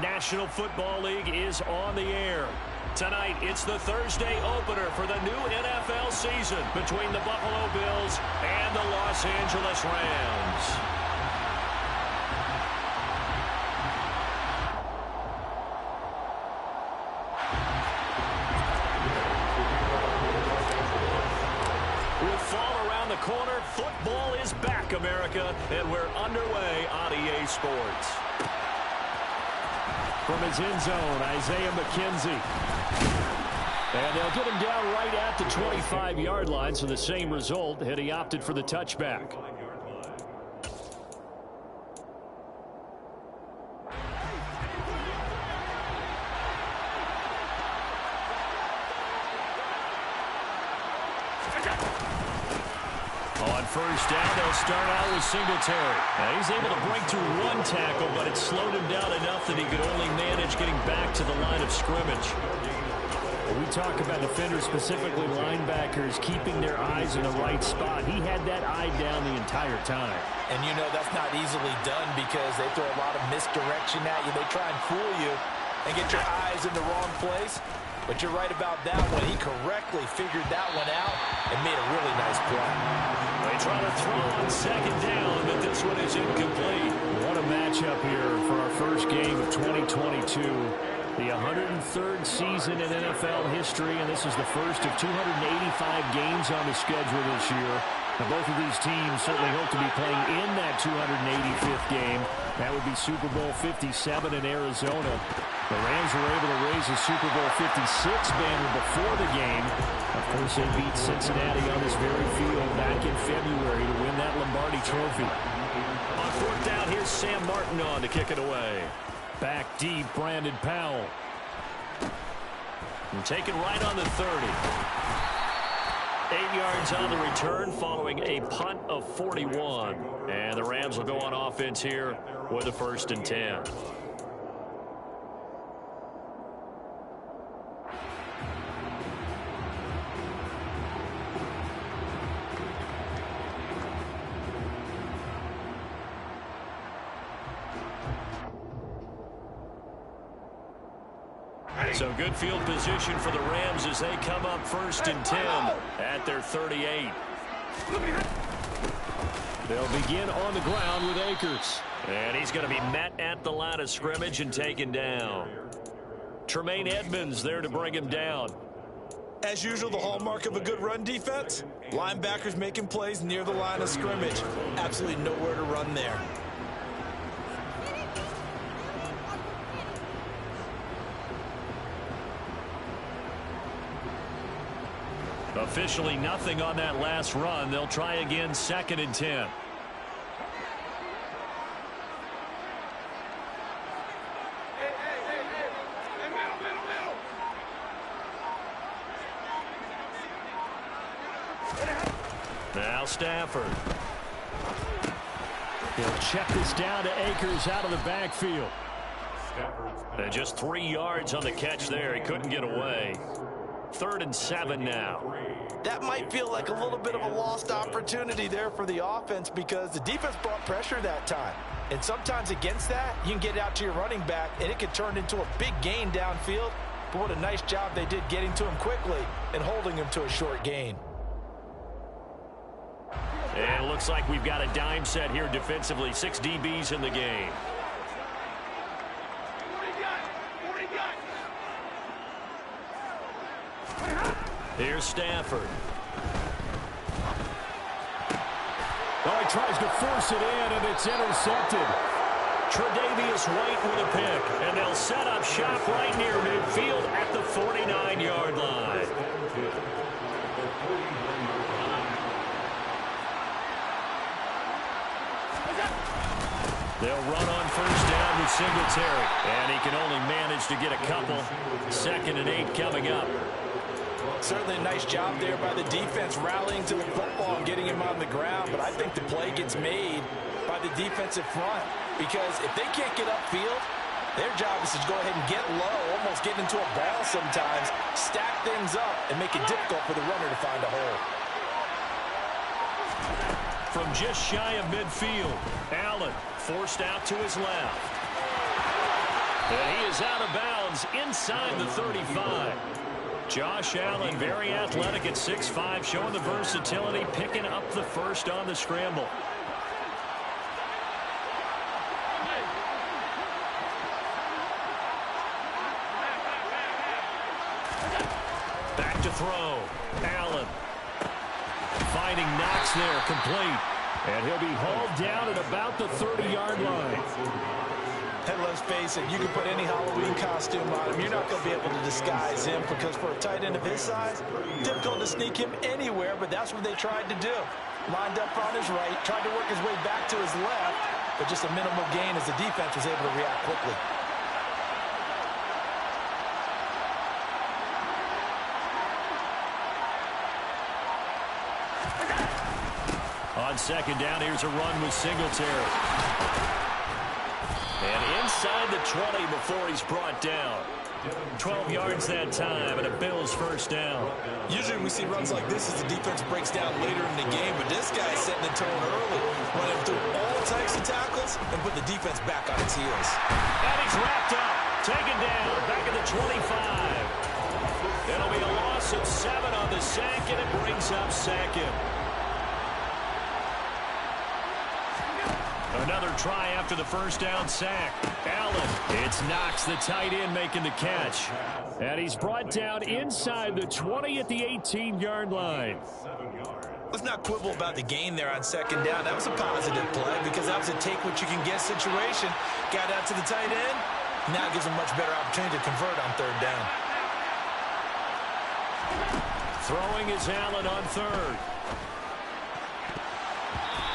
National Football League is on the air. Tonight, it's the Thursday opener for the new NFL season between the Buffalo Bills and the Los Angeles Rams. With fall around the corner, football is back, America, and we're underway on EA Sports. From his end zone, Isaiah McKenzie. And they'll get him down right at the 25-yard line, so the same result had he opted for the touchback. On first down, they'll start out with Singletary. Now, he's able to break through one tackle, but it slowed him down enough that he could only manage getting back to the line of scrimmage. When we talk about defenders, specifically linebackers, keeping their eyes in the right spot, he had that eye down the entire time. And you know that's not easily done because they throw a lot of misdirection at you. They try and fool you and get your eyes in the wrong place. But you're right about that one. He correctly figured that one out and made a really nice play. They try to throw on second down, but this one is incomplete. What a matchup here for our first game of 2022. The 103rd season in NFL history, and this is the first of 285 games on the schedule this year. Now, both of these teams certainly hope to be playing in that 285th game. That would be Super Bowl 57 in Arizona. The Rams were able to raise the Super Bowl 56 banner before the game. Of course, they beat Cincinnati on this very field back in February to win that Lombardi Trophy. On fourth down, here's Sam Martin on to kick it away. Back deep, Brandon Powell. And taken right on the 30. 8 yards on the return following a punt of 41. And the Rams will go on offense here with a 1st and 10. So good field position for the Rams as they come up 1st and 10 at their 38. They'll begin on the ground with Akers. And he's going to be met at the line of scrimmage and taken down. Tremaine Edmonds there to bring him down. As usual, the hallmark of a good run defense, linebackers making plays near the line of scrimmage. Absolutely nowhere to run there. Officially nothing on that last run. They'll try again 2nd and 10. Now Stafford. He'll check this down to Akers out of the backfield. And just 3 yards on the catch there. He couldn't get away. 3rd and 7 now. That might feel like a little bit of a lost opportunity there for the offense because the defense brought pressure that time. And sometimes against that, you can get out to your running back, and it could turn into a big gain downfield. But what a nice job they did getting to him quickly and holding him to a short gain. And it looks like we've got a dime set here defensively. 6 DBs in the game. Here's Stafford. Oh, he tries to force it in, and it's intercepted. Tre'Davious White with a pick, and they'll set up shop right near midfield at the 49-yard line. They'll run on first down with Singletary, and he can only manage to get a couple. 2nd and 8 coming up. Certainly a nice job there by the defense rallying to the football and getting him on the ground, but I think the play gets made by the defensive front because if they can't get upfield, their job is to go ahead and get low, almost get into a ball sometimes, stack things up, and make it difficult for the runner to find a hole. From just shy of midfield, Allen forced out to his left. And he is out of bounds inside the 35. Josh Allen, very athletic at 6'5", showing the versatility, picking up the first on the scramble. Back to throw. Allen. Finding Knox there, complete. And he'll be hauled down at about the 30-yard line. And let's face it, you can put any Halloween costume on him. You're not going to be able to disguise him because for a tight end of his size, difficult to sneak him anywhere, but that's what they tried to do. Lined up on his right, tried to work his way back to his left, but just a minimal gain as the defense was able to react quickly. On second down, here's a run with Singletary. And inside the 20 before he's brought down. 12 yards that time, and a Bills first down. Usually we see runs like this as the defense breaks down later in the game, but this guy's setting the tone early, running through all types of tackles and put the defense back on its heels. And he's wrapped up, taken down, back at the 25. It'll be a loss of 7 on the sack, and it brings up second. Another try after the first down sack. Allen, it's Knox, the tight end, making the catch. And he's brought down inside the 20 at the 18-yard line. Let's not quibble about the gain there on second down. That was a positive play because that was a take-what-you-can-get situation. Got out to the tight end. Now gives him much better opportunity to convert on third down. Throwing is Allen on third.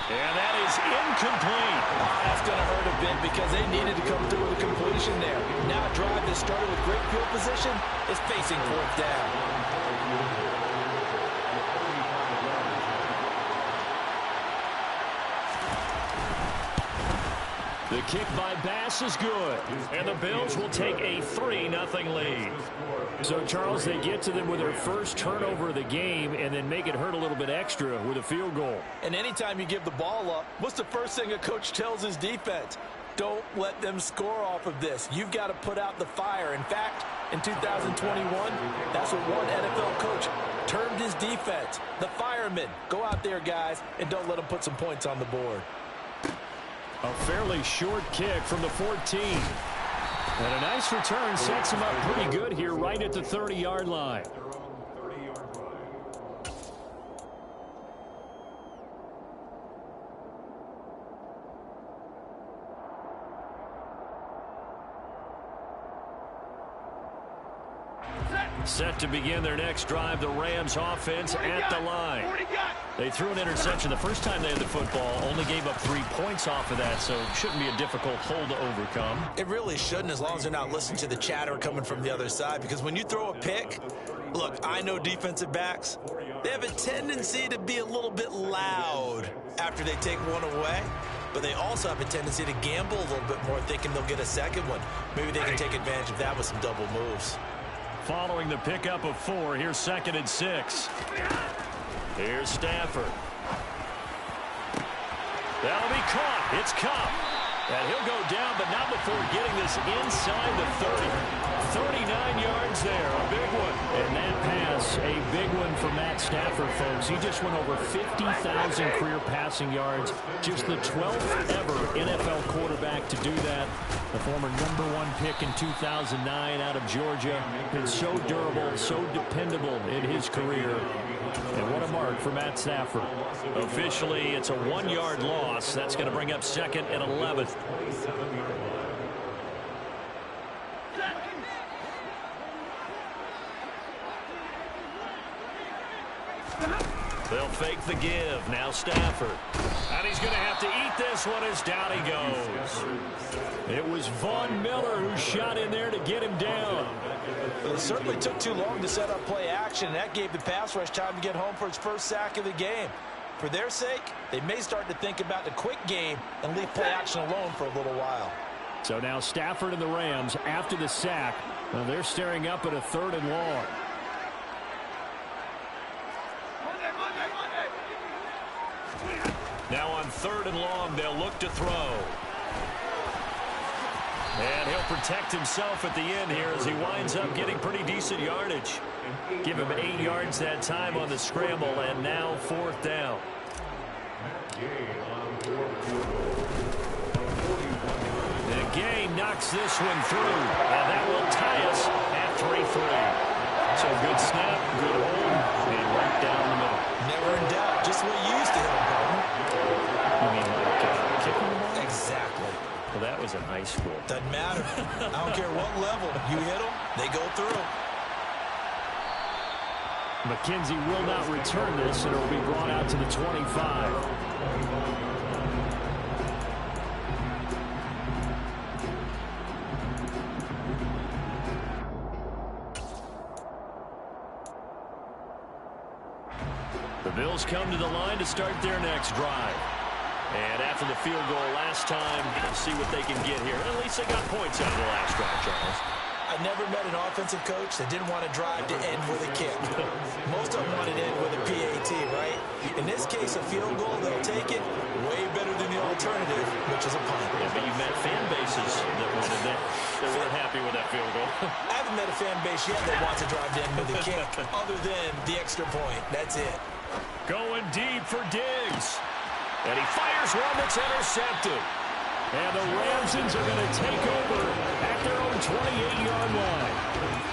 And that is incomplete. Oh, that's going to hurt a bit because they needed to come through with a completion there. Now a drive that started with great field position is facing fourth down. The kick by Bass is good. And the Bills will take a 3-0 lead. So, Charles, they get to them with their first turnover of the game and then make it hurt a little bit extra with a field goal. And anytime you give the ball up, what's the first thing a coach tells his defense? Don't let them score off of this. You've got to put out the fire. In fact, in 2021, that's what one NFL coach termed his defense. The firemen. Go out there, guys, and don't let them put some points on the board. A fairly short kick from the 14. And a nice return sets him up pretty good here right at the 30-yard line. Set to begin their next drive, the Rams offense at the line. They threw an interception the first time they had the football, only gave up 3 points off of that, so it shouldn't be a difficult hole to overcome. It really shouldn't, as long as they're not listening to the chatter coming from the other side, because when you throw a pick, look, I know defensive backs, they have a tendency to be a little bit loud after they take one away, but they also have a tendency to gamble a little bit more, thinking they'll get a second one. Maybe they can take advantage of that with some double moves. Following the pickup of 4, here's 2nd and 6. Here's Stafford. That'll be caught. It's Cup. And he'll go down, but not before getting this inside the 30. 39 yards there, a big one. And that pass, a big one for Matt Stafford, folks. He just went over 50,000 career passing yards. Just the 12th ever NFL quarterback to do that. The former #1 pick in 2009 out of Georgia. Been so durable, so dependable in his career. And what a mark for Matt Stafford. Officially, it's a 1-yard loss. That's going to bring up 2nd and 11. They'll fake the give. Now Stafford. And he's going to have to eat this one as down he goes. It was Von Miller who shot in there to get him down. But it certainly took too long to set up play action. That gave the pass rush time to get home for its first sack of the game. For their sake, they may start to think about the quick game and leave play action alone for a little while. So now Stafford and the Rams, after the sack, well, they're staring up at a 3rd and long. Now on 3rd and long, they'll look to throw. And he'll protect himself at the end here as he winds up getting pretty decent yardage. Give him 8 yards that time on the scramble, and now 4th down. The game knocks this one through, and that will tie us at 3-3. So good snap, good hold, and right down the middle. Never in doubt. Just what you used to hit him, partner. You mean like kicking the ball? Exactly. Well, that was in high school. Doesn't matter. I don't care what level. You hit them, they go through. McKenzie will not return this, and it will be brought out to the 25. The Bills come to the line to start their next drive. And after the field goal last time, we'll see what they can get here. At least they got points out of the last drive, Charles. I never met an offensive coach that didn't want to drive to end with a kick. Most of them wanted to end with a PAT, right? In this case, a field goal, they'll take it way better than the alternative, which is a punt. Yeah, but you've met fan bases that wanted that. They weren't happy with that field goal. I haven't met a fan base yet that wants to drive to end with a kick, other than the extra point. That's it. Going deep for Diggs. And he fires one that's intercepted. And the Ramsons are going to take over at their own 28-yard line.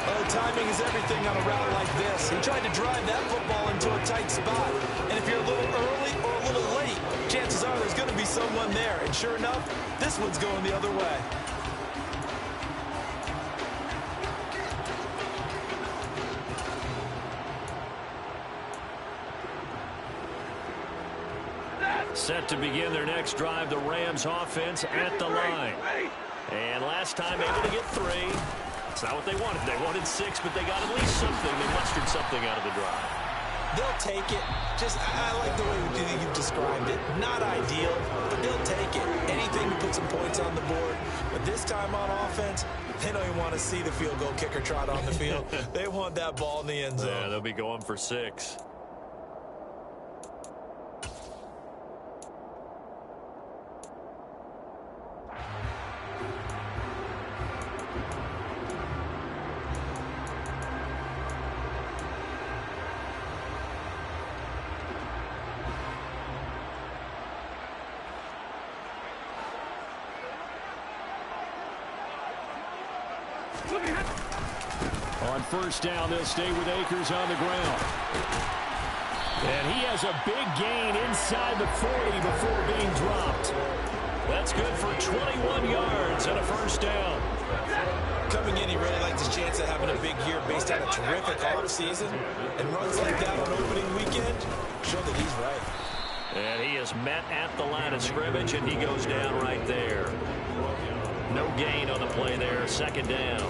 Oh, timing is everything on a route like this. He tried to drive that football into a tight spot. And if you're a little early or a little late, chances are there's going to be someone there. And sure enough, this one's going the other way. Set to begin their next drive, the Rams offense at the line. And last time able to get 3. It's not what they wanted. They wanted 6, but they got at least something. They mustered something out of the drive. They'll take it. I like the way you've described it. Not ideal, but they'll take it. Anything to put some points on the board. But this time on offense, they don't even want to see the field goal kicker trot on the field. They want that ball in the end zone. Yeah, they'll be going for 6. On first down, they'll stay with Akers on the ground. And he has a big gain inside the 40 before being dropped. That's good for 21 yards and a first down. Coming in, he really likes his chance of having a big year based on a terrific offseason. And runs like that on opening weekend show that he's right. And he is met at the line of scrimmage, and he goes down right there. No gain on the play there, second down.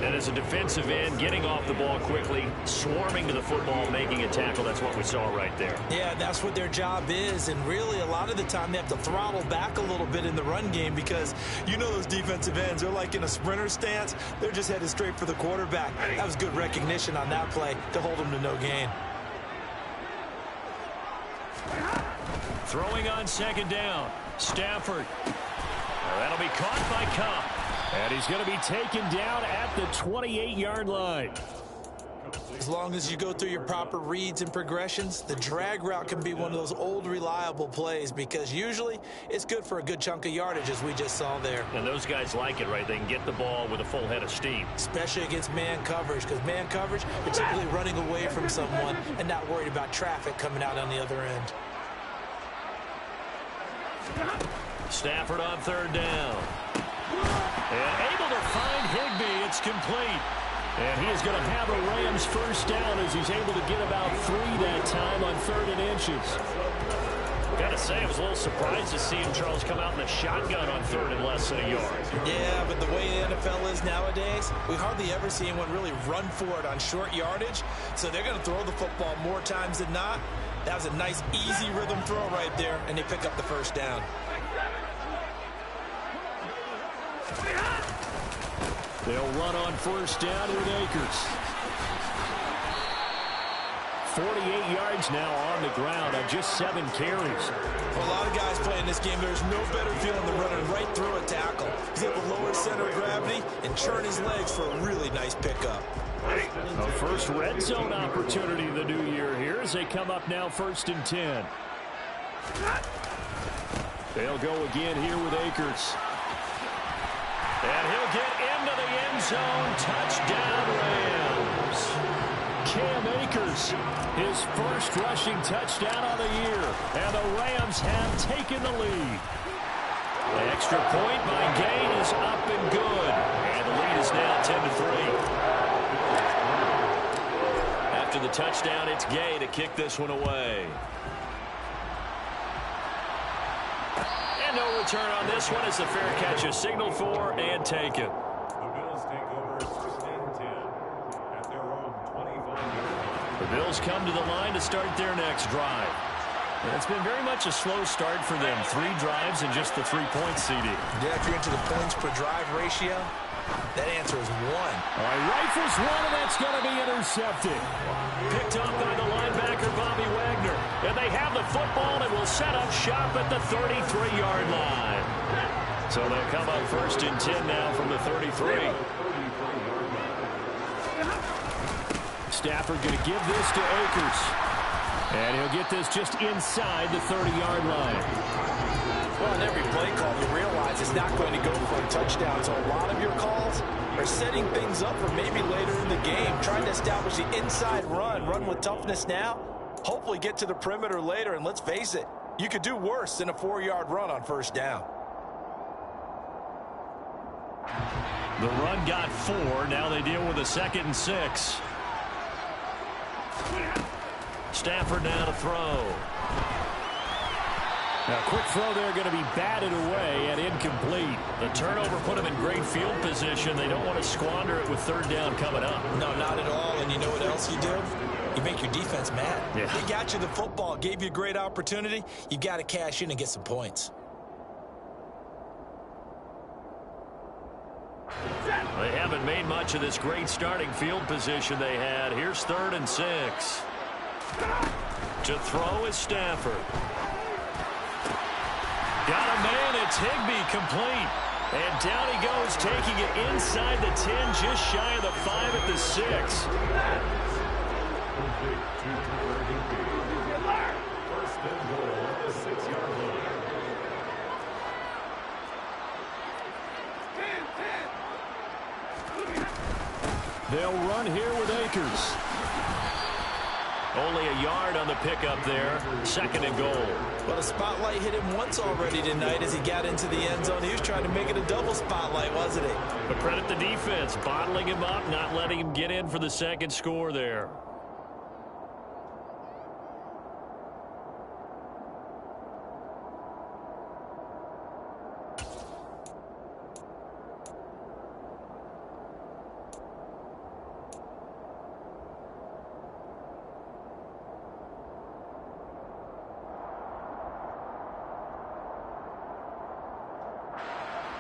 And as a defensive end, getting off the ball quickly, swarming to the football, making a tackle, that's what we saw right there. Yeah, that's what their job is. And really, a lot of the time, they have to throttle back a little bit in the run game because you know those defensive ends, they're like in a sprinter stance. They're just headed straight for the quarterback. That was good recognition on that play to hold them to no gain. Throwing on second down, Stafford. That'll be caught by Cup. And he's going to be taken down at the 28-yard line. As long as you go through your proper reads and progressions, the drag route can be one of those old reliable plays because usually it's good for a good chunk of yardage as we just saw there. And those guys like it, right? They can get the ball with a full head of steam. Especially against man coverage because man coverage, you're typically running away from someone and not worried about traffic coming out on the other end. Stafford on third down. And able to find Higbee. It's complete. And he is going to have a Rams first down as he's able to get about 3 that time on 3rd and inches. Got to say, I was a little surprised to see him, Charles, come out in a shotgun on 3rd and less than a yard. Yeah, but the way the NFL is nowadays, we hardly ever see anyone really run for it on short yardage. So they're going to throw the football more times than not. That was a nice, easy rhythm throw right there, and they pick up the first down. They'll run on first down with Akers. 48 yards now on the ground on just 7 carries. For a lot of guys playing this game, there's no better feeling than running right through a tackle. He's able to lower center of gravity and churn his legs for a really nice pickup. A first red zone opportunity the new year here as they come up now 1st and 10. They'll go again here with Akers. And he'll get into the end zone. Touchdown, Rams. Cam Akers, his first rushing touchdown of the year. And the Rams have taken the lead. The extra point by Gain is up and good. And the lead is now 10-3. After the touchdown, it's Gay to kick this one away. And no return on this one as the fair catch is signaled for and taken. The Bills take over 1st and 10 at their own 25. The Bills come to the line to start their next drive. And it's been very much a slow start for them. 3 drives and just the 3-point CD. Yeah, if you're into the points per drive ratio, that answer is 1. All right, rifles one, and that's going to be intercepted. Picked up by the linebacker, Bobby Wagner. And they have the football and will set up shop at the 33-yard line. So they'll come up 1st and 10 now from the 33. Stafford going to give this to Akers. And he'll get this just inside the 30-yard line. Well, in every play call, you realize it's not going to go for a touchdown. So a lot of your calls are setting things up for maybe later in the game, trying to establish the inside run with toughness now, hopefully get to the perimeter later. And let's face it, you could do worse than a 4-yard run on 1st down. The run got 4. Now they deal with a 2nd and 6. Stafford now to throw. Now, quick throw there going to be batted away and incomplete. The turnover put him in great field position. They don't want to squander it with 3rd down coming up. No, not at all. And you know what else you do? You make your defense mad. Yeah. They got you the football, gave you a great opportunity. You got to cash in and get some points. They haven't made much of this great starting field position they had. Here's 3rd and 6. To throw is Stafford. Got a man, it's Higbee, complete. And down he goes, taking it inside the 10, just shy of the 5 at the 6. They'll run here with Akers. Only a yard on the pickup there. 2nd and goal. Well, the spotlight hit him once already tonight as he got into the end zone. He was trying to make it a double spotlight, wasn't he? But credit the defense, bottling him up, not letting him get in for the 2nd score there.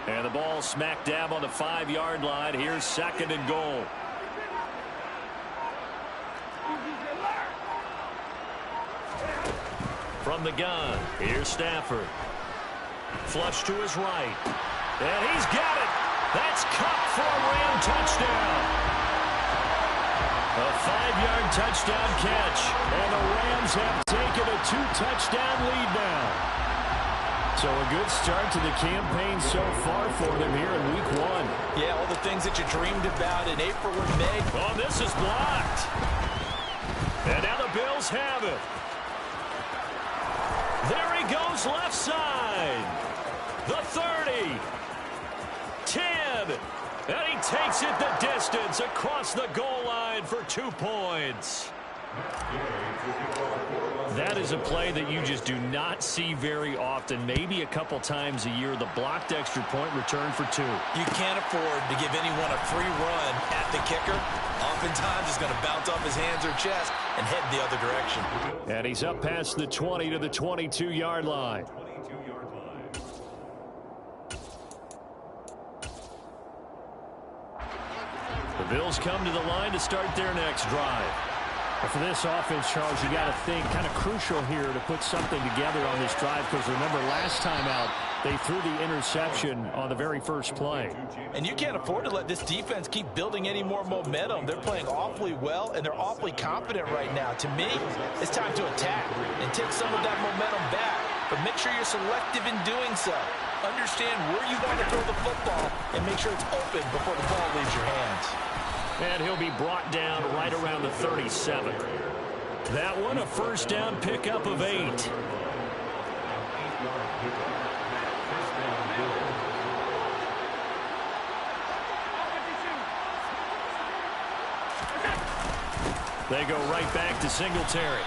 And the ball smack dab on the 5-yard line. Here's 2nd and goal. From the gun, here's Stafford. Flush to his right. And he's got it. That's Cup for a Ram touchdown. A 5-yard touchdown catch. And the Rams have taken a 2-touchdown lead now. So a good start to the campaign so far for them here in week 1. Yeah, all the things that you dreamed about in April and May. Oh, this is blocked. And now the Bills have it. There he goes left side. The 30. 10. And he takes it the distance across the goal line for 2 points. That is a play that you just do not see very often. Maybe a couple times a year, the blocked extra point return for 2. You can't afford to give anyone a free run at the kicker. Oftentimes, he's going to bounce off his hands or chest and head the other direction. And he's up past the 20 to the 22-yard line. The Bills come to the line to start their next drive. For this offense, Charles, you got to think kind of crucial here to put something together on this drive, because remember last time out they threw the interception on the very first play. And you can't afford to let this defense keep building any more momentum. They're playing awfully well, and they're awfully confident right now. To me, it's time to attack and take some of that momentum back, but make sure you're selective in doing so. Understand where you want to throw the football and make sure it's open before the ball leaves your hands. And he'll be brought down right around the 37. That one a first down pickup of 8. They go right back to Singletary.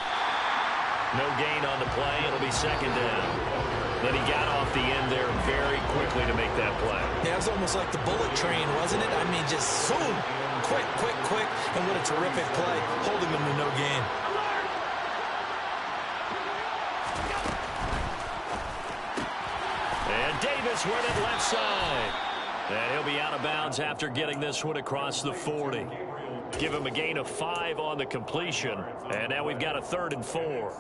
No gain on the play. It'll be second down. Then he got off the end there very quickly to make that play. Yeah, it was almost like the bullet train, wasn't it? I mean, just zoom. Quick, quick, quick. And what a terrific play, holding them to no gain. And Davis went it left side. And he'll be out of bounds after getting this one across the 40. Give him a gain of 5 on the completion. And now we've got a 3rd and 4.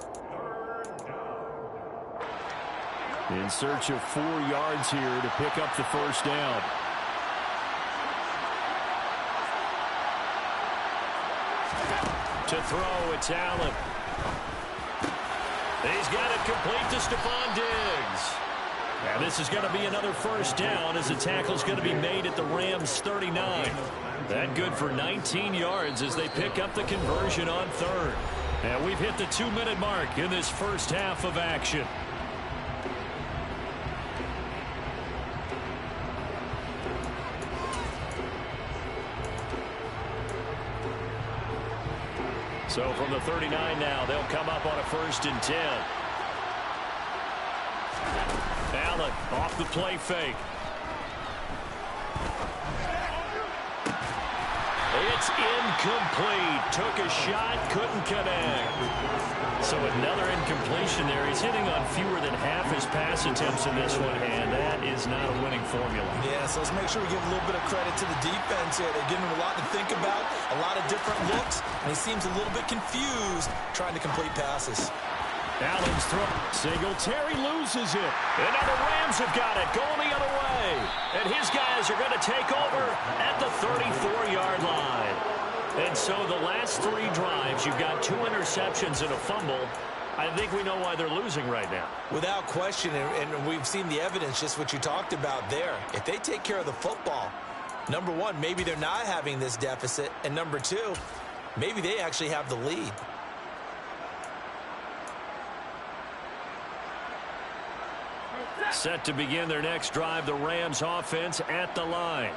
In search of 4 yards here to pick up the first down. To throw, it's Allen. He's got it complete to Stephon Diggs. And this is going to be another first down as the tackle's going to be made at the Rams' 39. That good for 19 yards as they pick up the conversion on 3rd. And we've hit the 2-minute mark in this first half of action. So from the 39 now, they'll come up on a 1st and 10. Allen off the play fake. It's incomplete. Took a shot, couldn't connect. So another incompletion there. He's hitting on fewer than half his pass attempts in this one, and that is not a winning formula. Yeah, so let's make sure we give a little bit of credit to the defense here. They're giving him a lot to think about, a lot of different looks, and he seems a little bit confused trying to complete passes. Allen's throw. Singletary loses it. And now the Rams have got it going the other way. And his guys are going to take over at the 34-yard line. And so the last 3 drives, you've got 2 interceptions and a fumble. I think we know why they're losing right now. Without question, and we've seen the evidence, just what you talked about there. If they take care of the football, number one, maybe they're not having this deficit. And number 2, maybe they actually have the lead. Set to begin their next drive, the Rams offense at the line.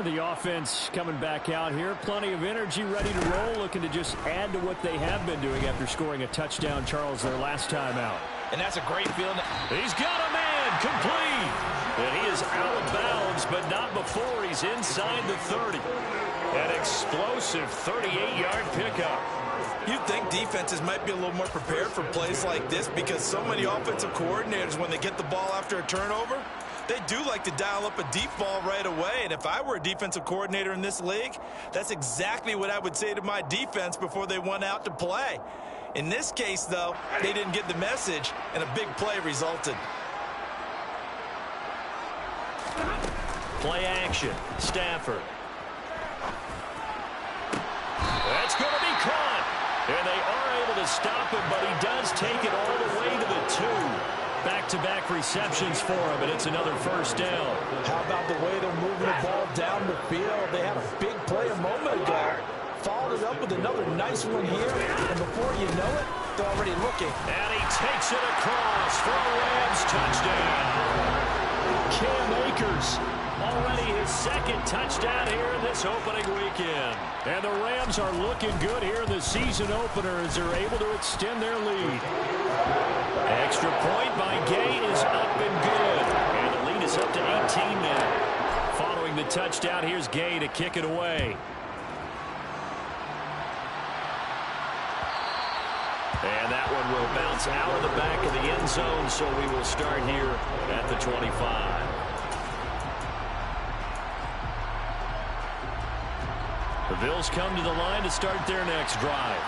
The offense coming back out here. Plenty of energy, ready to roll, looking to just add to what they have been doing after scoring a touchdown, Charles, their last time out. And that's a great feeling. He's got a man complete. And he is out of bounds, but not before he's inside the 30. An explosive 38-yard pickup. You'd think defenses might be a little more prepared for plays like this because so many offensive coordinators, when they get the ball after a turnover, they do like to dial up a deep ball right away. And if I were a defensive coordinator in this league, that's exactly what I would say to my defense before they went out to play. In this case, though, they didn't get the message, and a big play resulted. Play action. Stafford. That's going to be caught. And they are able to stop him, but he does take it all the way to the 2. Back-to-back receptions for him, and it's another first down. How about the way they're moving the ball down the field? They had a big play a moment ago. Followed it up with another nice one here, and before you know it, they're already looking. And he takes it across for a Rams touchdown. Cam Akers, already his 2nd touchdown here in this opening weekend. And the Rams are looking good here in the season opener as they're able to extend their lead. Extra point by Gay is up and good. And the lead is up to 18 now. Following the touchdown, here's Gay to kick it away. And that one will bounce out of the back of the end zone, so we will start here at the 25. The Bills come to the line to start their next drive.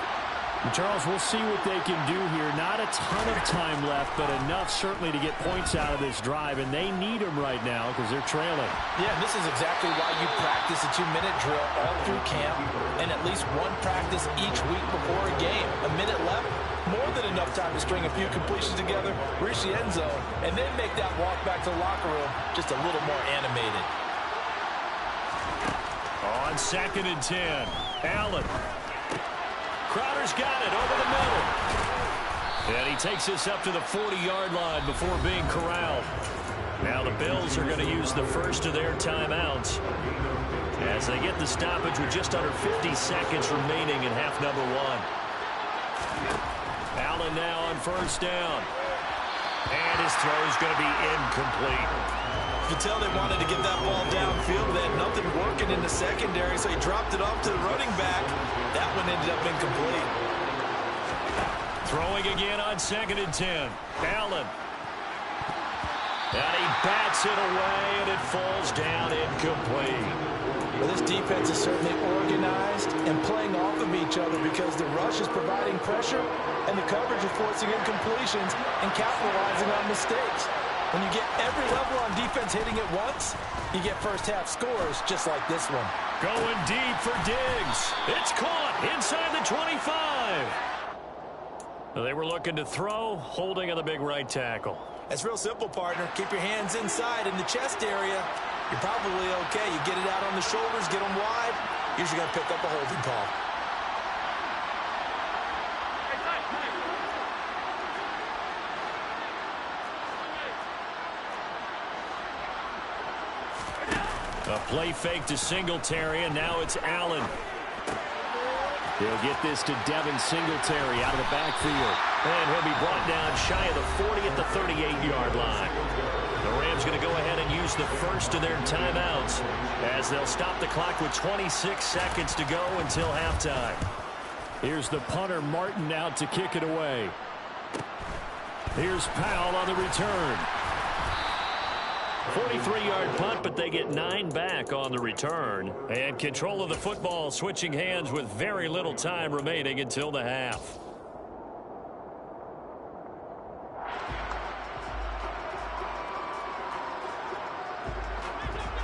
Charles, we'll see what they can do here. Not a ton of time left, but enough certainly to get points out of this drive, and they need them right now because they're trailing. Yeah, this is exactly why you practice a 2-minute drill all through camp and at least one practice each week before a game. A minute left, more than enough time to string a few completions together, reach the end zone, and then make that walk back to the locker room just a little more animated. On 2nd and 10, Allen. Crowder's got it over the middle. And he takes this up to the 40-yard line before being corralled. Now the Bills are going to use the first of their timeouts as they get the stoppage with just under 50 seconds remaining in half number 1. Allen now on 1st down. And his throw is going to be incomplete. You could tell they wanted to get that ball downfield. They had nothing working in the secondary, so he dropped it off to the running back. That one ended up incomplete. Throwing again on 2nd and 10. Allen. And he bats it away, and it falls down incomplete. Well, this defense is certainly organized and playing off of each other because the rush is providing pressure and the coverage is forcing incompletions and capitalizing on mistakes. When you get every level on defense hitting at once, you get first-half scores just like this one. Going deep for Diggs. It's caught inside the 25. They were looking to throw, holding on the big right tackle. That's real simple, partner. Keep your hands inside in the chest area. You're probably okay. You get it out on the shoulders, get them wide. Usually going to pick up a holding call. A play fake to Singletary, and now it's Allen. He'll get this to Devin Singletary out of the backfield. And he'll be brought down shy of the 40 at the 38-yard line. The Rams going to go ahead and use the first of their timeouts as they'll stop the clock with 26 seconds to go until halftime. Here's the punter, Martin, out to kick it away. Here's Powell on the return. 43-yard punt, but they get 9 back on the return. And control of the football switching hands with very little time remaining until the half.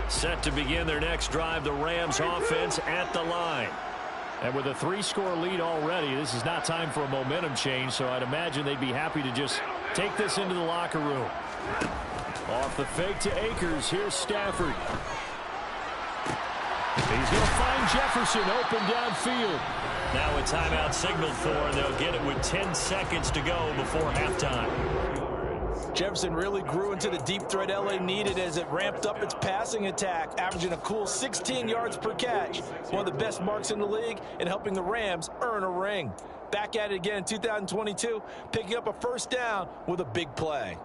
Set to begin their next drive, the Rams offense at the line. And with a 3-score lead already, this is not time for a momentum change, so I'd imagine they'd be happy to just take this into the locker room. Off the fake to Akers. Here's Stafford. He's going to find Jefferson open downfield. Now a timeout signaled for, and they'll get it with 10 seconds to go before halftime. Jefferson really grew into the deep threat LA needed as it ramped up its passing attack, averaging a cool 16 yards per catch. One of the best marks in the league and helping the Rams earn a ring. Back at it again in 2022, picking up a first down with a big play.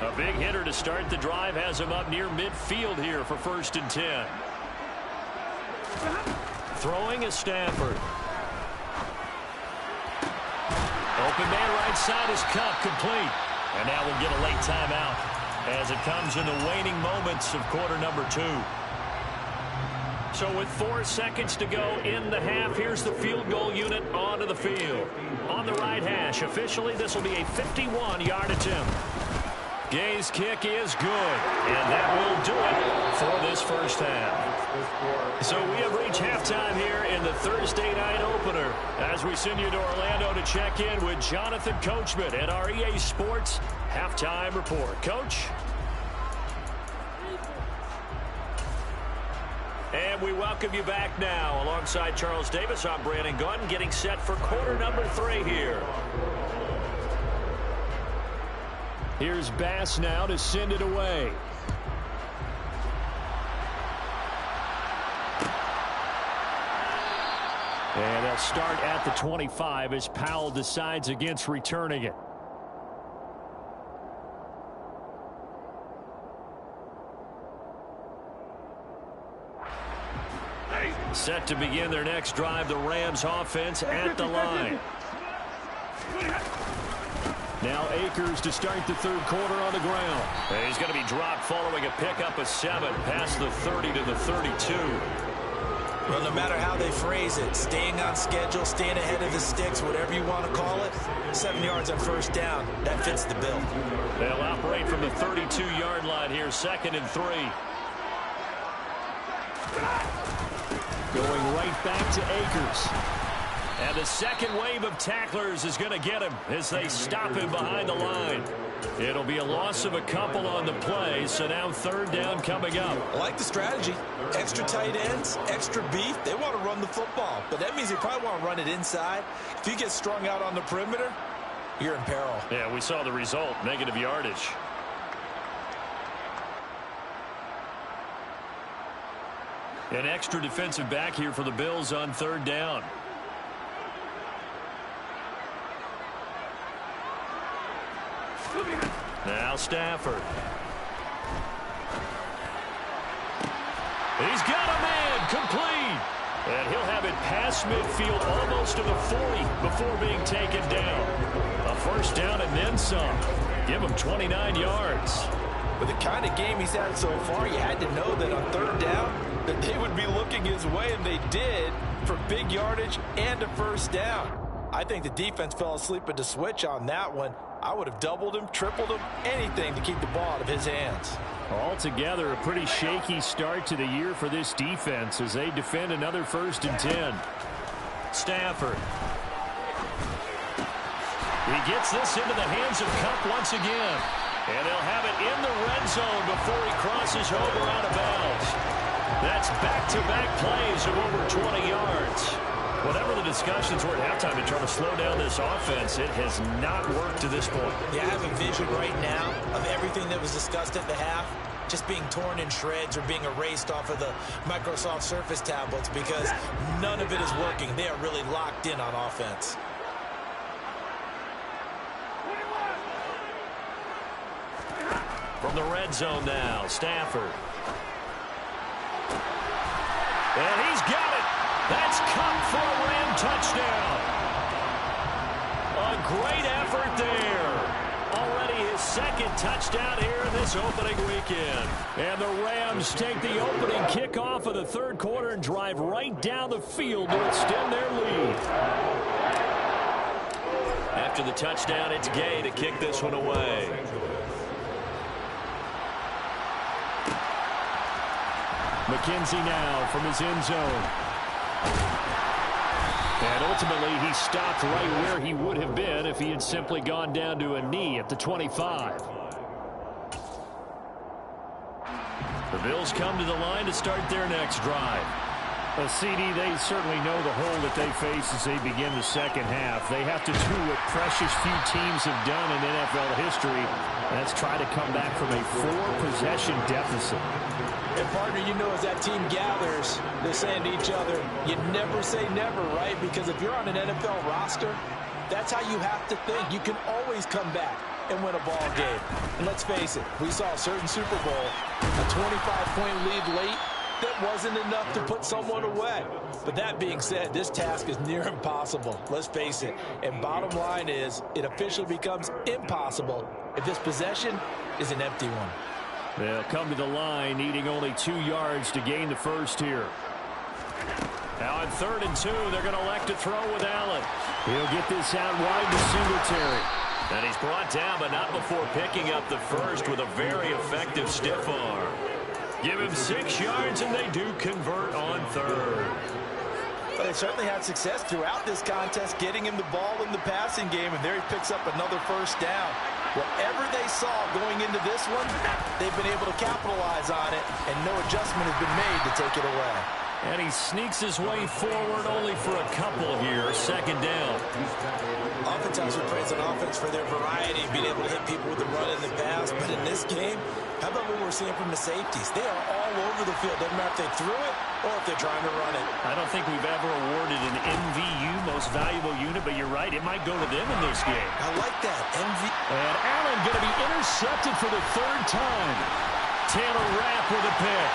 A big hitter to start the drive has him up near midfield here for 1st and 10. Throwing is Stafford. Open man right side is Cup, complete. And now we'll get a late timeout as it comes in the waning moments of quarter number 2. So with 4 seconds to go in the half, here's the field goal unit onto the field. On the right hash, officially this will be a 51-yard attempt. Gay's kick is good, and that will do it for this first half. So we have reached halftime here in the Thursday night opener as we send you to Orlando to check in with Jonathan Coachman at our EA Sports Halftime Report. Coach? And we welcome you back now. Alongside Charles Davis, I'm Brandon Gunn, getting set for quarter number 3 here. Here's Bass now to send it away. And they'll start at the 25 as Powell decides against returning it. Set to begin their next drive, the Rams offense at the line. Now Akers to start the third quarter on the ground. And he's going to be dropped following a pickup of 7 past the 30 to the 32. Well, no matter how they phrase it, staying on schedule, staying ahead of the sticks, whatever you want to call it, 7 yards on first down, that fits the bill. They'll operate from the 32-yard line here, 2nd and 3. Going right back to Akers. And the second wave of tacklers is going to get him as they stop him behind the line. It'll be a loss of a couple on the play, so now 3rd down coming up. I like the strategy. Extra tight ends, extra beef. They want to run the football, but that means they probably want to run it inside. If you get strung out on the perimeter, you're in peril. Yeah, we saw the result, negative yardage. An extra defensive back here for the Bills on 3rd down. Now Stafford. He's got a man complete. And he'll have it past midfield almost to the 40 before being taken down. A 1st down and then some. Give him 29 yards. With the kind of game he's had so far, you had to know that on 3rd down that they would be looking his way, and they did, for big yardage and a 1st down. I think the defense fell asleep at the switch on that one. I would have doubled him, tripled him, anything to keep the ball out of his hands. Altogether, a pretty shaky start to the year for this defense as they defend another 1st and 10. Stafford. He gets this into the hands of Kupp once again. And they'll have it in the red zone before he crosses over out of bounds. That's back-to-back plays of over 20 yards. Whatever the discussions were at halftime to try to slow down this offense, it has not worked to this point. Yeah, I have a vision right now of everything that was discussed at the half just being torn in shreds or being erased off of the Microsoft Surface tablets because none of it is working. They are really locked in on offense. From the red zone now, Stafford. And he's got it. That's Kupp for a Ram touchdown. A great effort there. Already his 2nd touchdown here in this opening weekend. And the Rams take the opening kickoff of the 3rd quarter and drive right down the field to extend their lead. After the touchdown, it's Gay to kick this one away. McKenzie now from his end zone. And ultimately, he stopped right where he would have been if he had simply gone down to a knee at the 25. The Bills come to the line to start their next drive. CD, they certainly know the hole that they face as they begin the 2nd half. They have to do what precious few teams have done in NFL history. That's try to come back from a 4-possession deficit. And, partner, you know as that team gathers, they're saying to each other, you never say never, right? Because if you're on an NFL roster, that's how you have to think. You can always come back and win a ball game. And let's face it, we saw a certain Super Bowl, a 25-point lead late. That wasn't enough to put someone away. But that being said, this task is near impossible. Let's face it. And bottom line is, it officially becomes impossible if this possession is an empty one. They'll come to the line, needing only 2 yards to gain the 1st here. Now on 3rd and 2, they're going to elect to throw with Allen. He'll get this out wide to Singletary. And he's brought down, but not before picking up the 1st with a very effective stiff arm. Give him 6 yards, and they do convert on 3rd. But they certainly had success throughout this contest, getting him the ball in the passing game, and there he picks up another 1st down. Whatever they saw going into this one, they've been able to capitalize on it, and no adjustment has been made to take it away. And he sneaks his way forward only for a couple here, 2nd down. Oftentimes we praise an offense for their variety, being able to hit people with the run in the pass, but in this game, how about what we're seeing from the safeties? They are all over the field. Doesn't matter if they threw it or if they're trying to run it. I don't think we've ever awarded an MVU, most valuable unit, but you're right, it might go to them in this game. I like that. And Allen going to be intercepted for the 3rd time. Taylor Rapp with a pick.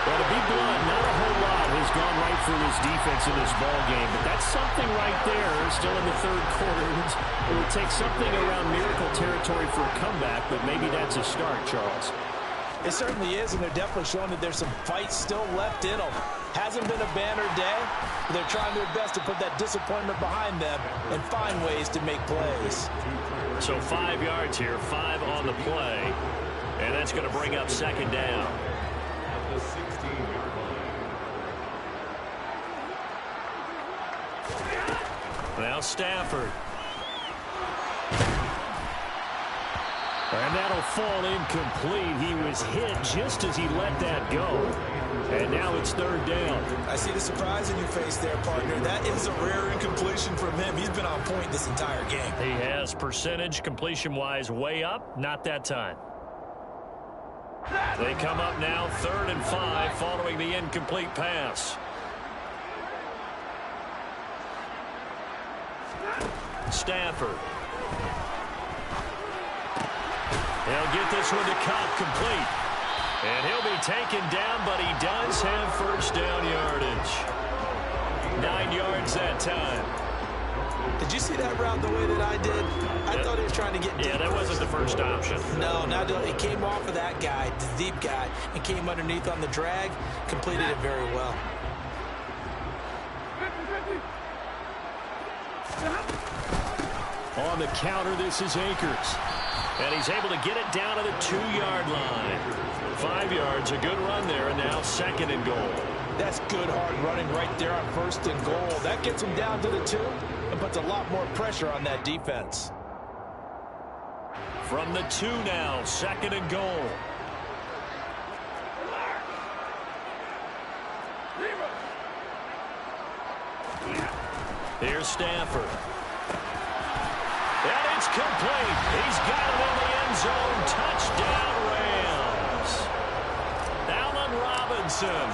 Well, to be blunt, not a whole lot has gone right for this defense in this ball game, but that's something right there, still in the third quarter. It would take something around miracle territory for a comeback, but maybe that's a start, Charles. It certainly is, and they're definitely showing that there's some fight still left in them. Hasn't been a banner day, but they're trying their best to put that disappointment behind them and find ways to make plays. So 5 yards here, 5 on the play, and that's going to bring up second down. At the 16-yard line. Now Stafford. And that'll fall incomplete. He was hit just as he let that go. And now it's third down. I see the surprise in your face there, partner. That is a rare incompletion from him. He's been on point this entire game. He has percentage completion-wise way up. Not that time. They come up now 3rd and 5 following the incomplete pass. Stafford. He'll get this one to Cobb complete. And he'll be taken down, but he does have first down yardage. 9 yards that time. Did you see that route the way that I did? I thought he was trying to get deep. Yeah, that wasn't the first option. No, not it came off of that guy, the deep guy, and came underneath on the drag, completed it very well. On the counter, this is Akers. And he's able to get it down to the 2-yard line. 5 yards, a good run there, and now 2nd and goal. That's good hard running right there on 1st and goal. That gets him down to the 2 and puts a lot more pressure on that defense. From the 2 now, 2nd and goal. Here's Stafford. And it's complete. He's got it in the end zone. Touchdown, Rams. Allen Robinson.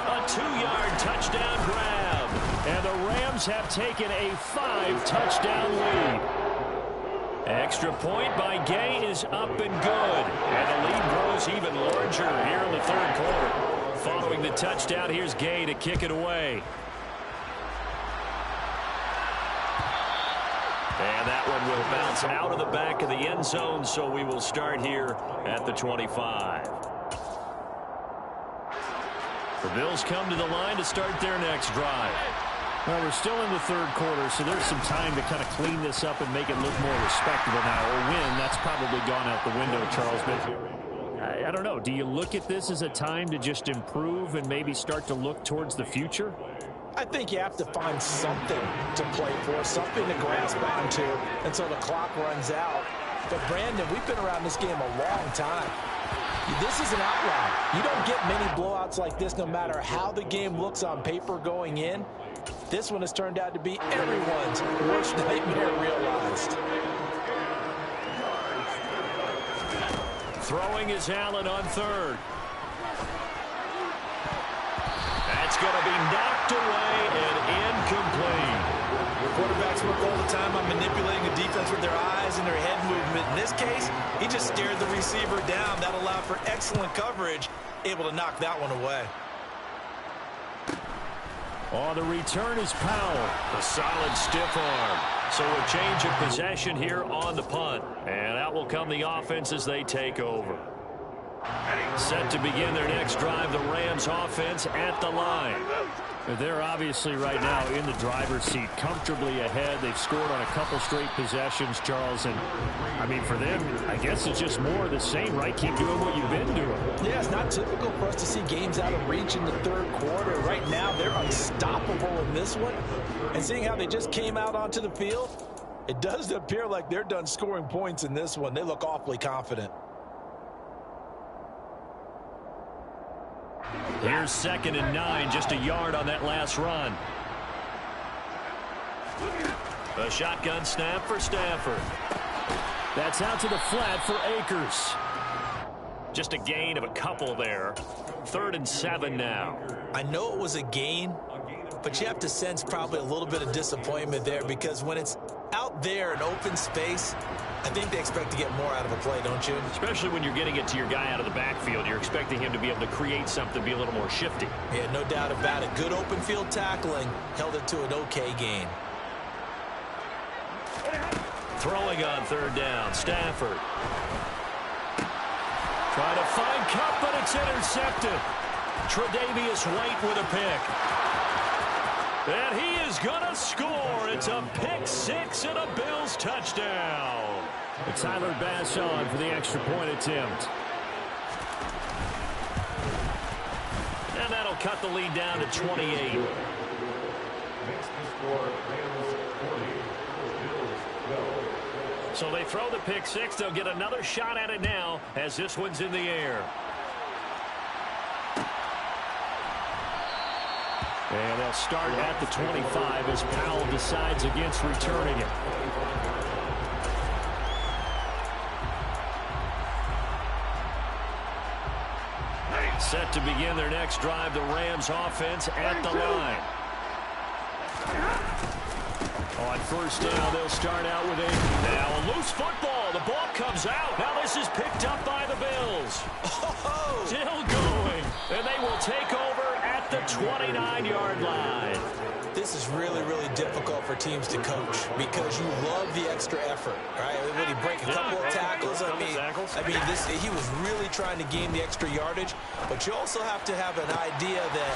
A 2-yard touchdown grab. And the Rams have taken a 5-touchdown lead. Extra point by Gay is up and good. And the lead grows even larger here in the 3rd quarter. Following the touchdown, here's Gay to kick it away. And that one will bounce out of the back of the end zone, so we will start here at the 25. The Bills come to the line to start their next drive. Well, we're still in the 3rd quarter, so there's some time to kind of clean this up and make it look more respectable now. Or win, that's probably gone out the window, Charles. But I don't know. Do you look at this as a time to just improve and maybe start to look towards the future? I think you have to find something to play for, something to grasp onto until the clock runs out. But, Brandon, we've been around this game a long time. This is an outlier. You don't get many blowouts like this no matter how the game looks on paper going in. This one has turned out to be everyone's worst nightmare realized. Throwing is Allen on 3rd. That's going to be knocked away and incomplete. Quarterbacks work all the time on manipulating the defense with their eyes and their head movement. In this case, he just stared the receiver down. That allowed for excellent coverage, able to knock that one away. On the return is Powell. A solid stiff arm. So a change of possession here on the punt. And out will come the offense as they take over. Set to begin their next drive, the Rams offense at the line. They're obviously right now in the driver's seat, comfortably ahead. They've scored on a couple straight possessions, Charles. And, I mean, for them, I guess it's just more of the same, right? Keep doing what you've been doing. Yeah, it's not typical for us to see games out of reach in the 3rd quarter. Right now, they're unstoppable in this one. And seeing how they just came out onto the field, it does appear like they're done scoring points in this one. They look awfully confident. Here's 2nd and 9, just a yard on that last run. A shotgun snap for Stafford. That's out to the flat for Akers. Just a gain of a couple there. 3rd and 7 now. I know it was a gain, but you have to sense probably a little bit of disappointment there because when it's out there in open space, I think they expect to get more out of a play, don't you? Especially when you're getting it to your guy out of the backfield. You're expecting him to be able to create something, be a little more shifty. Yeah, no doubt about it. Good open field tackling held it to an okay gain. Throwing on third down, Stafford. Trying to find Cup, but it's intercepted. Tre'Davious White with a pick. And he is going to score. It's a pick six and a Bills touchdown. And Tyler Bass on for the extra point attempt. And that'll cut the lead down to 28. Makes the score Rams 40, Bills 12. So they throw the pick six. They'll get another shot at it now as this one's in the air. And they'll start at the 25 as Powell decides against returning it. Set to begin their next drive, the Rams offense at the line. On first down, they'll start out with now a loose football. The ball comes out. Now this is picked up by the Bills. Oh. Still going. And they will take over at the 29-yard line. This is really, really difficult for teams to coach because you love the extra effort, right? When you break a couple of tackles, I mean, he was really trying to gain the extra yardage, but you also have to have an idea that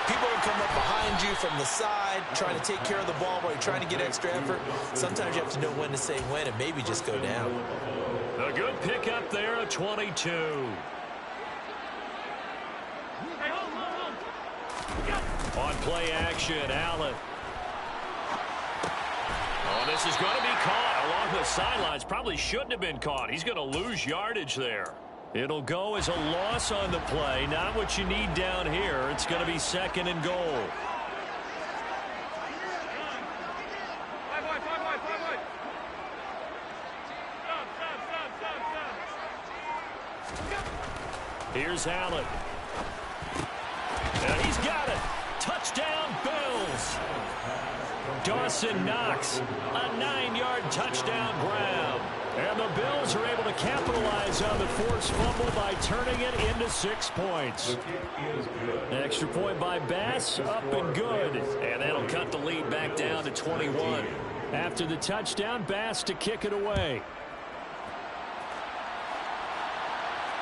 people will come up behind you from the side, trying to take care of the ball while you're trying to get extra effort. Sometimes you have to know when to say when and maybe just go down. A good pickup there, a 22. On play action, Allen. Oh, this is going to be caught along the sidelines. Probably shouldn't have been caught. He's going to lose yardage there. It'll go as a loss on the play. Not what you need down here. It's going to be second and goal. Here's Allen. And he's got it. Touchdown, Bills. Dawson Knox, a 9-yard touchdown grab. And the Bills are able to capitalize on the forced fumble by turning it into 6 points. Extra point by Bass, up and good. And that'll cut the lead back down to 21. After the touchdown, Bass to kick it away.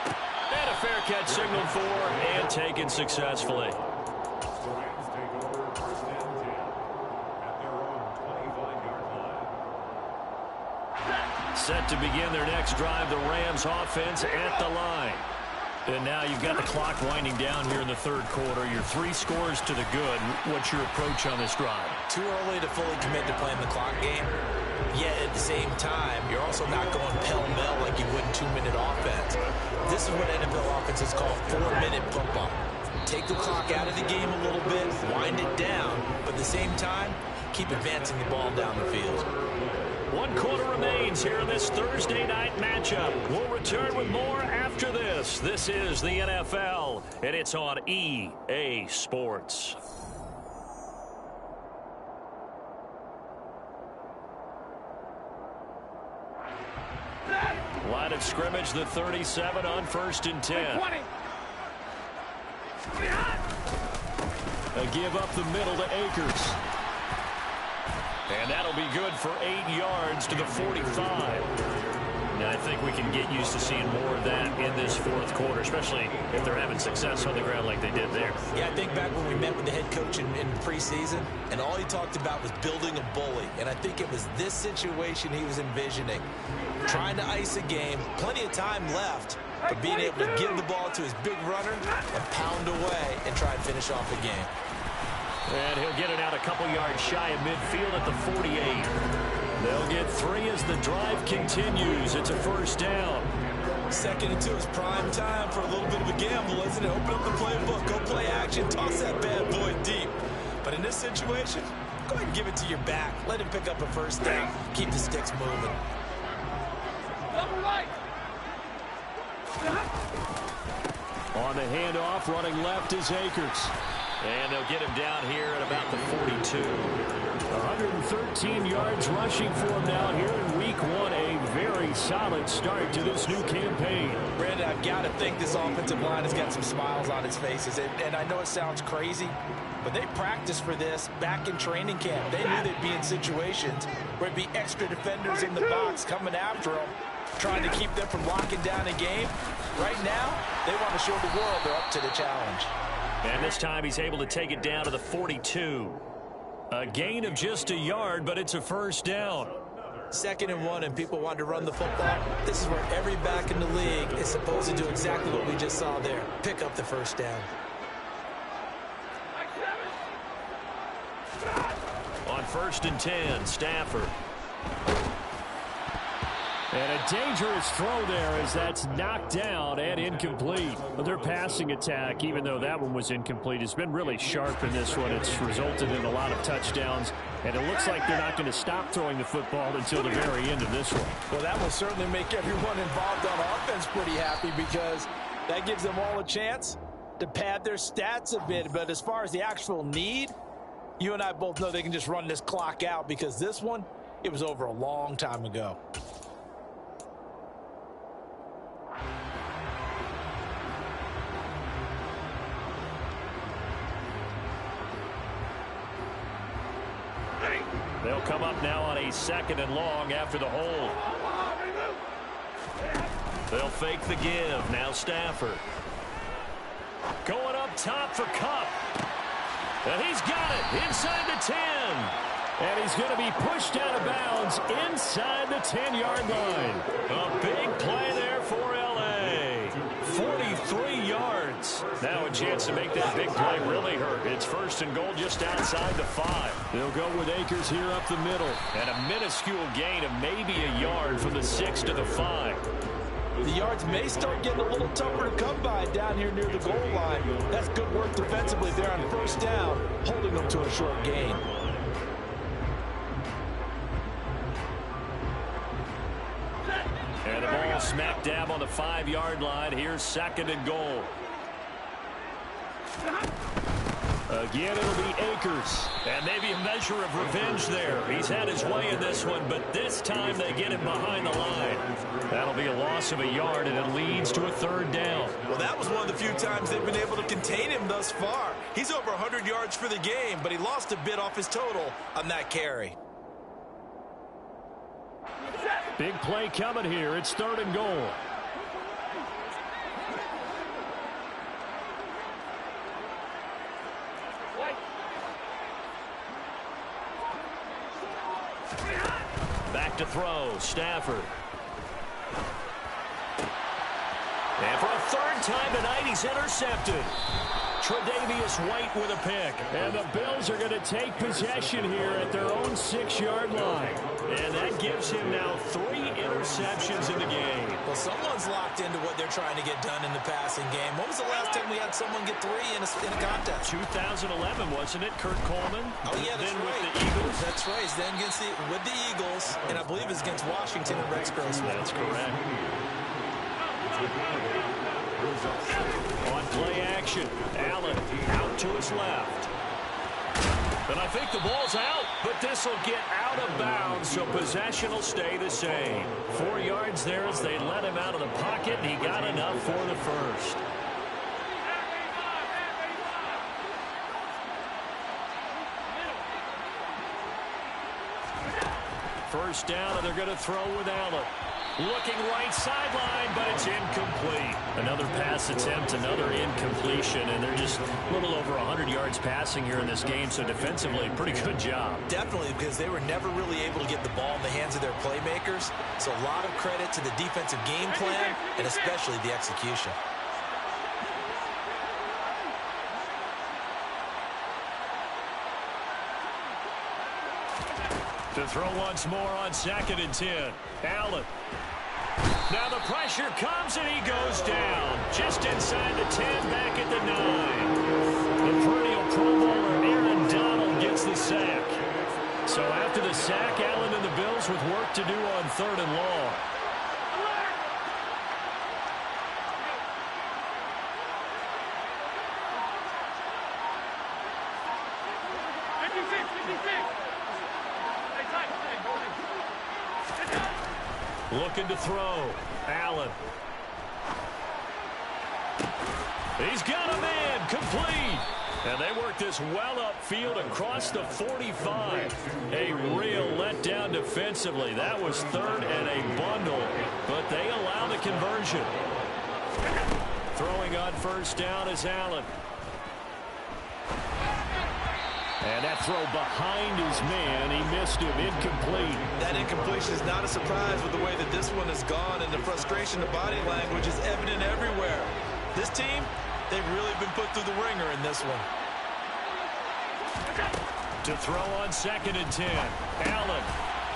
And a fair catch signaled for and taken successfully. Set to begin their next drive, the Rams offense at the line. And now you've got the clock winding down here in the third quarter. Your 3 scores to the good. What's your approach on this drive? Too early to fully commit to playing the clock game. Yet at the same time, you're also not going pell-mell like you would in 2-minute offense. This is what NFL offenses call 4-minute football. Take the clock out of the game a little bit, wind it down, but at the same time, keep advancing the ball down the field. 1 quarter remains here in this Thursday night matchup. We'll return with more after this. This is the NFL, and it's on EA Sports. Line of scrimmage, the 37 on 1st and 10. A give up the middle to Akers. And that'll be good for 8 yards to the 45. And I think we can get used to seeing more of that in this fourth quarter, especially if they're having success on the ground like they did there. Yeah, I think back when we met with the head coach in preseason, and all he talked about was building a bully. And I think it was this situation he was envisioning. Trying to ice a game, plenty of time left, but being able to give the ball to his big runner and pound away and try and finish off the game. And he'll get it out a couple yards shy of midfield at the 48. They'll get 3 as the drive continues. It's a first down. 2nd and 2 is prime time for a little bit of a gamble, isn't it? Open up the playbook, go play action, toss that bad boy deep. But in this situation, go ahead and give it to your back. Let him pick up a first down. Keep the sticks moving. On the handoff, running left is Akers. And they'll get him down here at about the 42. 113 yards rushing for him now here in week 1. A very solid start to this new campaign. Brandon, I've got to think this offensive line has got some smiles on its faces. And I know it sounds crazy, But they practiced for this back in training camp. They knew they'd be in situations where it'd be extra defenders in the box coming after them, trying to keep them from locking down a game. Right now, they want to show the world they're up to the challenge. And this time he's able to take it down to the 42. A gain of just a yard, but it's a first down. 2nd and 1, and people want to run the football. This is where every back in the league is supposed to do exactly what we just saw there. Pick up the first down. On 1st and 10, Stafford. And a dangerous throw there as that's knocked down and incomplete. Their passing attack, even though that one was incomplete, has been really sharp in this one. It's resulted in a lot of touchdowns, and it looks like they're not going to stop throwing the football until the very end of this one. Well, that will certainly make everyone involved on offense pretty happy because that gives them all a chance to pad their stats a bit. But as far as the actual need, you and I both know they can just run this clock out because this one, it was over a long time ago. They'll come up now on a 2nd and long after the hold. They'll fake the give. Now Stafford. Going up top for Kupp. And he's got it inside the 10. And he's going to be pushed out of bounds inside the 10-yard line. A big play there for L.A. 43 yards. Now a chance to make that big play really hurt. It's 1st and goal just outside the 5. They'll go with Akers here up the middle. And a minuscule gain of maybe a yard from the 6 to the 5. The yards may start getting a little tougher to come by down here near the goal line. That's good work defensively there on 1st down, holding them to a short gain. And the ball smack dab on the 5-yard line. Here's 2nd and goal. Again, it'll be Akers. And maybe a measure of revenge there. He's had his way in this one, but this time they get him behind the line. That'll be a loss of a yard, and it leads to a 3rd down. Well, that was one of the few times they've been able to contain him thus far. He's over 100 yards for the game, but he lost a bit off his total on that carry. Big play coming here. It's 3rd and goal. Back to throw. Stafford. And for a 3rd time tonight, he's intercepted. Tre'Davious White with a pick. And the Bills are going to take possession here at their own 6-yard line. And that gives him now 3 interceptions in the game. Well, someone's locked into what they're trying to get done in the passing game. When was the last time we had someone get 3 in a contest? 2011, wasn't it? Kurt Coleman? Oh, yeah, that's then right. With the Eagles. That's right. Then with the Eagles, and I believe it's against Washington and Rex Grossman. That's correct. On play action, Allen out to his left. And I think the ball's out, but this will get out of bounds, so possession will stay the same. 4 yards there as they let him out of the pocket, and he got enough for the first. First down, and they're going to throw with Allen. Looking right sideline, but it's incomplete. Another pass attempt, another incompletion, and they're just a little over 100 yards passing here in this game, so defensively, pretty good job. Definitely, because they were never really able to get the ball in the hands of their playmakers, so a lot of credit to the defensive game plan, and especially the execution. To throw once more on 2nd and 10. Allen. Now the pressure comes and he goes down. Just inside the 10, back at the 9. The perennial Pro Bowler Aaron Donald gets the sack. So after the sack, Allen and the Bills with work to do on 3rd and long. Looking to throw. Allen. He's got a man, complete. And they work this well upfield across the 45. A real letdown defensively. That was third and a bundle, but they allow the conversion. Throwing on first down is Allen. And that throw behind his man, he missed him, incomplete. That incompletion is not a surprise with the way that this one has gone, and the frustration of body language is evident everywhere. This team, they've really been put through the ringer in this one. To throw on 2nd and 10, Allen.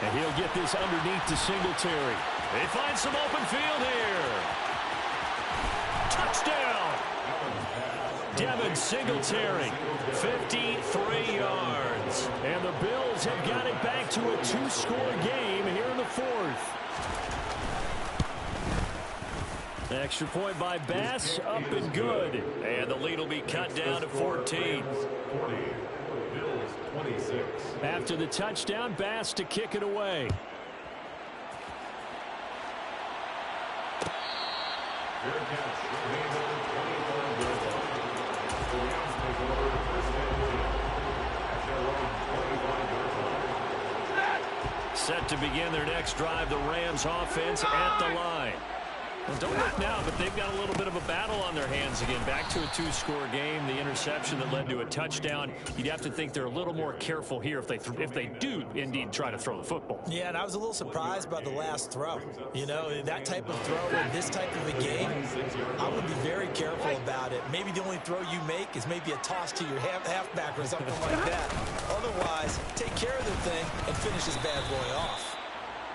And he'll get this underneath to Singletary. They find some open field here. Touchdown! Devin Singletary, 53 yards. And the Bills have got it back to a 2-score game here in the 4th. Extra point by Bass, up and good. And the lead will be cut down to 14. After the touchdown, Bass to kick it away. Set to begin their next drive, the Rams offense at the line. Well, don't look now, but they've got a little bit of a battle on their hands again. Back to a 2-score game. The interception that led to a touchdown. You'd have to think they're a little more careful here if they do indeed try to throw the football. Yeah, and I was a little surprised by the last throw. You know, that type of throw in this type of a game, I would be very careful about it. Maybe the only throw you make is maybe a toss to your halfback or something like that. Otherwise, take care of the thing and finish this bad boy off.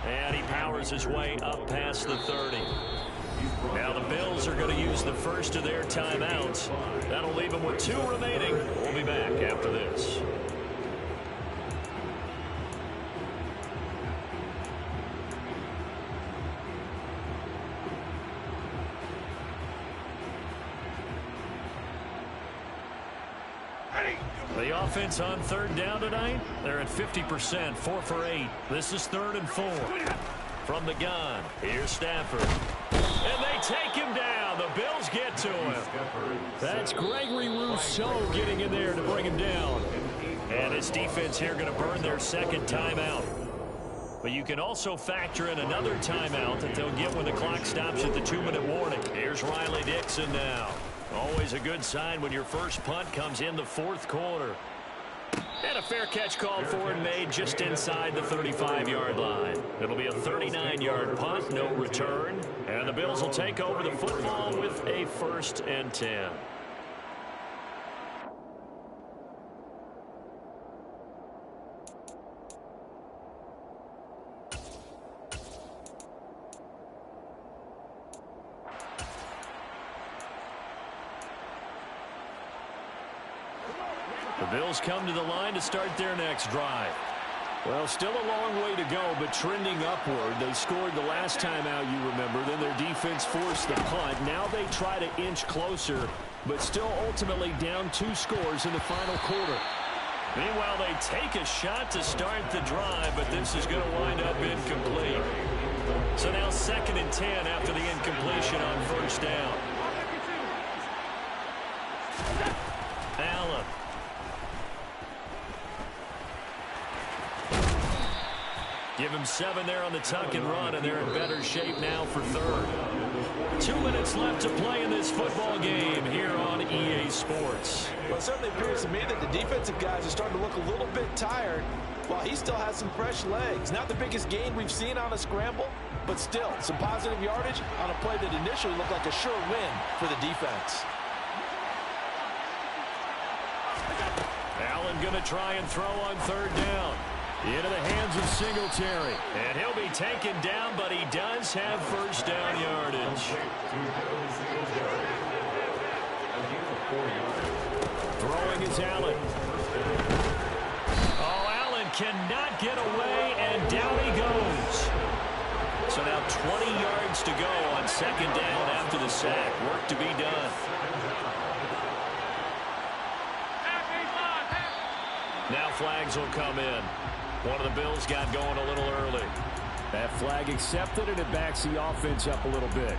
And he powers his way up past the 30. Now the Bills are going to use the first of their timeouts. That'll leave them with 2 remaining. We'll be back after this. The offense on 3rd down tonight, they're at 50%, 4 for 8. This is 3rd and 4. From the gun, here's Stafford. And they take him down. The Bills get to him. That's Gregory Rousseau getting in there to bring him down. And his defense here going to burn their 2nd timeout. But you can also factor in another timeout that they'll get when the clock stops at the 2-minute warning. Here's Riley Dixon now. Always a good sign when your first punt comes in the 4th quarter. And a fair catch called for and made just inside the 35-yard line. It'll be a 39-yard punt, no return. And the Bills will take over the football with a 1st and 10. The Bills come to the line to start their next drive. Well, still a long way to go, but trending upward. They scored the last time out, you remember. Then their defense forced the punt. Now they try to inch closer, but still ultimately down 2 scores in the final quarter. Meanwhile, they take a shot to start the drive, but this is going to wind up incomplete. So now 2nd and 10 after the incompletion on 1st down. Allen. Give him 7 there on the tuck and run, and they're in better shape now for 3rd. 2 minutes left to play in this football game here on EA Sports. Well, it certainly appears to me that the defensive guys are starting to look a little bit tired while he still has some fresh legs. Not the biggest gain we've seen on a scramble, but still some positive yardage on a play that initially looked like a sure win for the defense. Allen going to try and throw on 3rd down. Into the hands of Singletary. And he'll be taken down, but he does have 1st down yardage. Throwing is Allen. Oh, Allen cannot get away, and down he goes. So now 20 yards to go on 2nd down after the sack. Work to be done. Now flags will come in. One of the Bills got going a little early. That flag accepted, and it backs the offense up a little bit.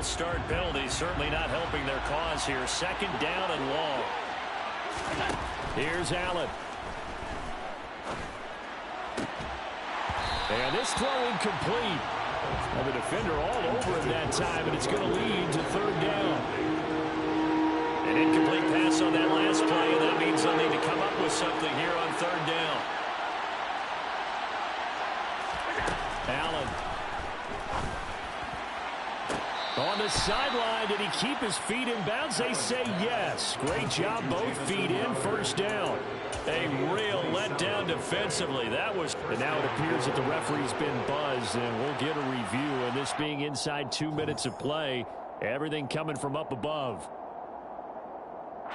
false start penalty certainly not helping their cause here. Second down and long. Here's Allen. And this throw incomplete. And the defender all over it that time, and it's going to lead to third down. An incomplete pass on that last play, and that means they'll need to come up with something here on third down. Allen. On the sideline, did he keep his feet in bounds? They say yes. Great job, both feet in, first down. A real letdown defensively. And now it appears that the referee's been buzzed, and we'll get a review. And this being inside 2 minutes of play, everything coming from up above.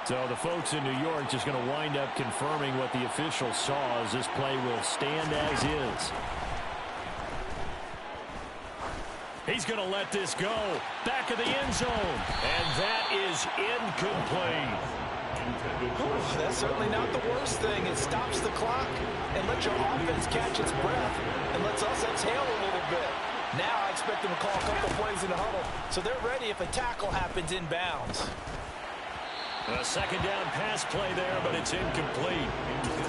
So the folks in New York just going to wind up confirming what the official saw, as this play will stand as is. He's going to let this go. Back of the end zone. And that is incomplete. That's certainly not the worst thing. It stops the clock and lets your offense catch its breath and lets us exhale a little bit. Now I expect them to call a couple plays in the huddle, so they're ready if a tackle happens inbounds. A second down pass play there, but it's incomplete.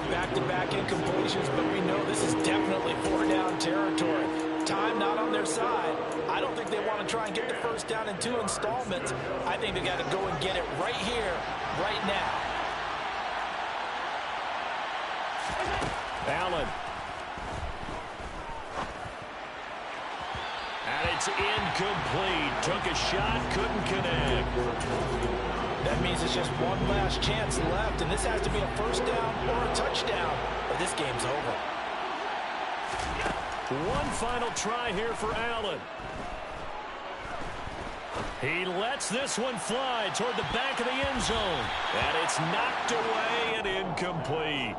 Back-to-back incompletions, but we know this is definitely four-down territory. Time not on their side. I don't think they want to try and get the first down in 2 installments. I think they got to go and get it right here, right now. Allen. And it's incomplete. Took a shot, couldn't connect. That means it's just one last chance left, and this has to be a first down or a touchdown, or this game's over. One final try here for Allen. He lets this one fly toward the back of the end zone. And it's knocked away and incomplete.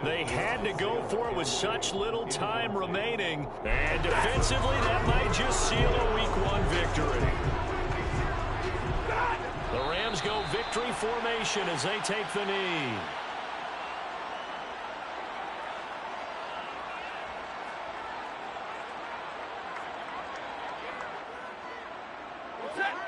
They had to go for it with such little time remaining. And defensively, that might just seal a Week 1 victory. The Rams go victory formation as they take the knee. Set.